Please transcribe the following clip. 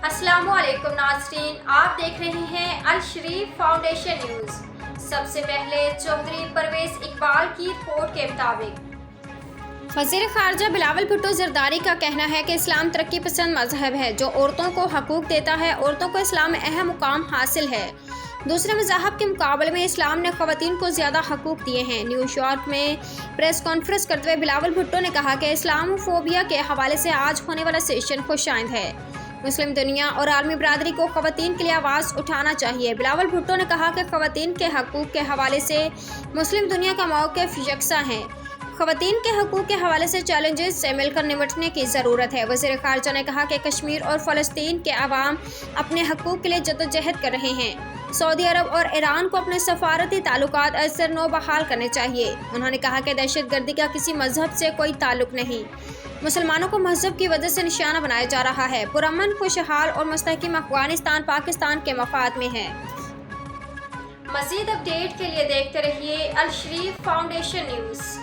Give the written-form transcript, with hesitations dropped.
अस्सलामु अलैकुम नाज़रीन, आप देख रहे हैं अल शरीफ फाउंडेशन न्यूज़। सबसे पहले चौधरी परवेज इकबाल की रिपोर्ट के मुताबिक वज़ीर ख़ारजा बिलावल भुट्टो ज़रदारी का कहना है कि इस्लाम तरक्की पसंद मजहब है जो औरतों को हकूक़ देता है। औरतों को इस्लाम में अहम मुकाम हासिल है। दूसरे मज़ाहब के मुकाबले में इस्लाम ने ख़वातीन को ज़्यादा हकूक़ दिए हैं। न्यूयॉर्क में प्रेस कॉन्फ्रेंस करते हुए बिलावल भुट्टो ने कहा कि इस्लामोफोबिया के हवाले से आज होने वाला सेशन खुशाइंद है। मुस्लिम दुनिया और आलमी बरादरी को ख़वातीन के लिए आवाज़ उठाना चाहिए। बिलावल भुट्टो ने कहा कि ख़वातीन के हकूक़ के हवाले से मुस्लिम दुनिया का मौक़िफ़ यकसा है। ख़वातीन के हकूक़ के हवाले से चैलेंजेस से मिलकर निपटने की ज़रूरत है। वज़ीर ख़ारजा ने कहा कि कश्मीर और फ़लस्तीन के अवाम अपने हकूक़ के लिए जद्दोजहद कर रहे हैं। सऊदी अरब और ईरान को अपने सफारती ताल्लुकात अक्सर नो बहाल करने चाहिए। उन्होंने कहा कि दहशतगर्दी का किसी मज़हब से कोई ताल्लुक़ नहीं। मुसलमानों को मज़हब की वजह से निशाना बनाया जा रहा है। पुरअमन, खुशहाल और मुस्तहकम अफ़ग़ानिस्तान पाकिस्तान के मफाद में है। मज़ीद अपडेट के लिए देखते रहिए अल शरीफ फाउंडेशन न्यूज़।